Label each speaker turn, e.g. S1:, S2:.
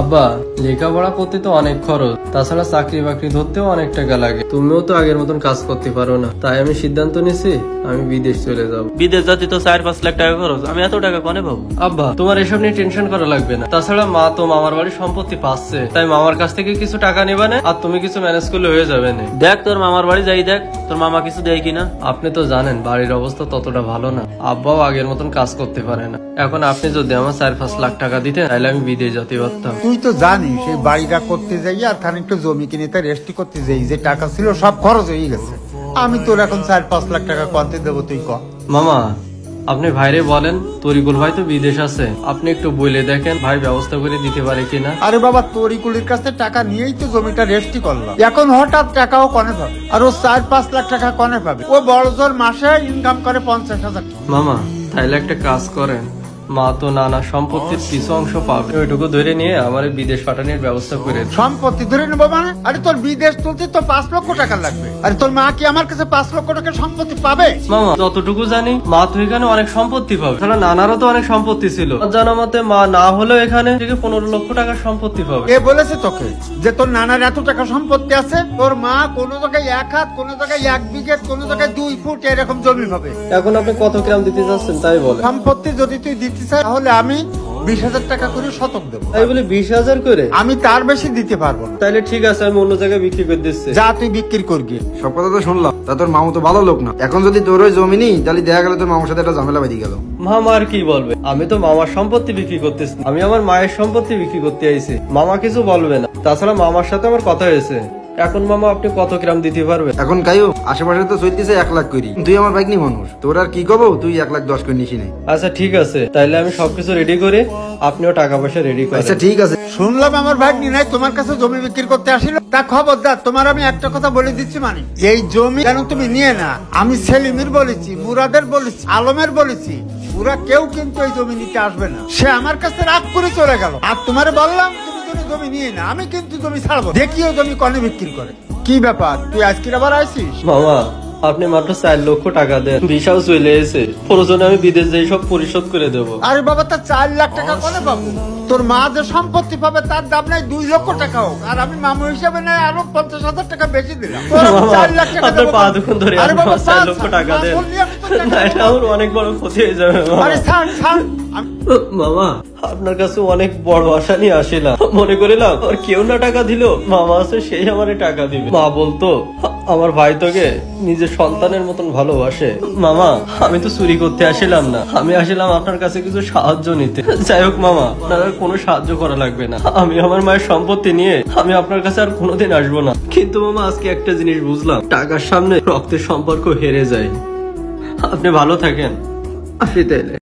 S1: আব্বা, লেখাপড়া করতে তো অনেক খরচ, তাছাড়া চাকরি বাকরি ধরতেও অনেক টাকা লাগে। তুমিও তো আগের মতন কাজ করতে পারো না, তাই আমি সিদ্ধান্ত নিছি আমি বিদেশ চলে যাব।
S2: বিদেশ যাতে তো 4-5 লাখ টাকা খরচ, আমি এত টাকা কোনে পাবো?
S1: আব্বা, তোমার এসব নিয়ে টেনশন করা লাগবে না। তাছাড়া মা তো মামার বাড়ির সম্পত্তি পাচ্ছে, তাই মামার কাছ থেকে কিছু টাকা নেবা না, আর তুমি কিছু ম্যানেজ করলে হয়ে যাবে না।
S2: দেখ তোর মামার বাড়ি যাই, দেখ তোর মামা কিছু দেয় কিনা।
S1: আপনি তো জানেন বাড়ির অবস্থা ততটা ভালো না, আব্বাও আগের মতন কাজ করতে পারে না। এখন আপনি যদি আমার 4-5 লাখ টাকা দিতেন, তাহলে আমি বিদেশ যেতে পারতাম।
S3: তুই তো জানিস এই বাড়িটা করতে যাই আর খানিকটা জমি কিনে তাই রেস্টি করতে যাই, যে টাকা ছিল সব খরচ হয়ে গেছে। আমি তোর এখন 4-5 লাখ টাকা কতে দেবো তুই ক?
S1: মামা, আপনি ভাইরে বলেন তরিকুল ভাই তো বিদেশ আছে, আপনি একটু বলে দেখেন ভাই ব্যবস্থা করে দিতে পারে কিনা।
S3: আরে বাবা, তরিকুলের কাছে টাকা নিয়েই তো জমিটা রেস্টি করলাম, এখন হঠাৎ টাকাও কনে পাবে? আর ও 4-5 লাখ টাকা কনে পাবে? ও বড় জোর মাসে ইনকাম করে 50,000।
S1: মামা, তাইলে একটা কাজ করেন, মা তো নানা সম্পত্তির কিছু অংশ পাবে, ওইটুকু ধরে নিয়ে আমার বিদেশ পাঠানোর ব্যবস্থা করে দেন।
S3: সম্পত্তি ধরে নেবো মানে? আরে তোর বিদেশ তুলতে তো 5 লক্ষ টাকা লাগবে। আরে তোর মা কি আমার কাছে 5 লক্ষ টাকা সম্পত্তি পাবে?
S1: মামা, যতটুকু জানি মা তো এখানে অনেক সম্পত্তি পাবে, তাহলে নানারও তো অনেক সম্পত্তি ছিল। জানা মতে মা না হলেও এখানে থেকে 15 লক্ষ টাকা সম্পত্তি পাবে।
S3: কে বলেছে তোকে যে তোর নানার এত টাকা সম্পত্তি আছে? তোর মা কোনো জায়গায় 1 হাত, কোনো জায়গায় 1 বিঘে, কোনো জায়গায় 2 ফুট এরকম জমি পাবে।
S1: এখন আপনি কত গ্রাম দিতে চাচ্ছেন তাই বলে?
S3: সম্পত্তি যদি তুই দিতে চাস তাহলে আমি 20,000 টাকা করে শতক দেবো।
S1: তাই বলে 20,000 করে?
S3: আমি তার বেশি দিতে পারবো না।
S1: তাইলে ঠিক আছে, আমি অন্য জায়গায় বিক্রি করে দিচ্ছি।
S3: যা তুই বিক্রি করবি।
S4: সব কথা তো শুনলাম, তা তোর মামু তো ভালো লোক না। এখন যদি তোর ওই জমি নেই, তাহলে দেখা গেল তোর মামার সাথে একটা ঝামেলা বেঁধে গেল।
S1: মামা আর কি বলবে? আমি তো মামার সম্পত্তি বিক্রি করতেছি, আমি আমার মায়ের সম্পত্তি বিক্রি করতে আইছি, মামা কিছু বলবে না। তাছাড়া মামার সাথে আমার কথা হয়েছে। এখন মামা আপনি কত গ্রাম দিতে পারবেন?
S4: এখন কাইও আশেপাশে তো চলতেছে 1 লাখ করি, তুই আমার বাইক নি মানুষ, তোর আর কি কবো? তুই 1,10,000 করে নিসি নাই।
S1: আচ্ছা ঠিক আছে, তাইলে আমি সবকিছু রেডি করে আপনিও টাকা পয়সা রেডি করেন।
S4: আচ্ছা ঠিক আছে।
S3: শুনলাম আমার ভাই নাই তোমার কাছে জমি বিক্রি করতে আসিল, তা খবরদার, তোমার আমি একটা কথা বলে দিচ্ছি, মানে এই জমি কেন তুমি নিয়ে না। আমি সেলিমের বলেছি, মুরাদের বলেছি, আলমের বলেছি, পুরা কেউ কিন্তু এই জমি নিতে আসবে না। সে আমার কাছে রাগ করে চলে গেল। আর তোমারে বললাম তুমি জমি নিয়ে না, আমি কিন্তু জমি ছাড়বো। দেখিও জমি কনে বিক্রি করে। কি ব্যাপার, তুই আজকে আবার আইসিস?
S1: মামা, আপনি মাত্র 4 লক্ষ টাকা দেন, ভিসাও চলে এসে, প্রয়োজনে আমি বিদেশ যাই সব পরিশোধ করে দেবো।
S3: আরে বাবা, তা 4 লাখ টাকা কনে পাবো? তোর মা যে সম্পত্তি পাবে তার দাম নাই 2 লক্ষ টাকা হোক, আর আমি মামু হিসাবে নাই আরো 50,000 টাকা বেশি দিলাম। তোর 4 লাখ টাকা দেবো।
S1: পা দুখন ধরে
S3: আরে বাবা,
S1: 4 লক্ষ টাকা দেন, না এটা আমার অনেক বড় ক্ষতি হয়ে যাবে।
S3: আরে ছাড় ছাড়।
S1: মামা, আপনার কাছে অনেক বড় আশা নিয়ে আসিলাম, মনে করিলাম আর কেউ না টাকা দিল, মামা আছে সেই আমারে টাকা দিবে। মা বলতো আমার ভাই তোকে নিজের সন্তানের মতন ভালোবাসে। মামা, আমি তো চুরি করতে আসিলাম না, আমি আসিলাম আপনার কাছে কিছু সাহায্য নিতে। যাই হোক মামা, আপনার কোনো সাহায্য করা লাগবে না, আমি আমার মায়ের সম্পত্তি নিয়ে আমি আপনার কাছে আর কোনোদিন আসবো না। কিন্তু মামা, আজকে একটা জিনিস বুঝলাম, টাকার সামনে রক্তের সম্পর্ক হেরে যায়। আপনি ভালো থাকেন, আসি তাইলে।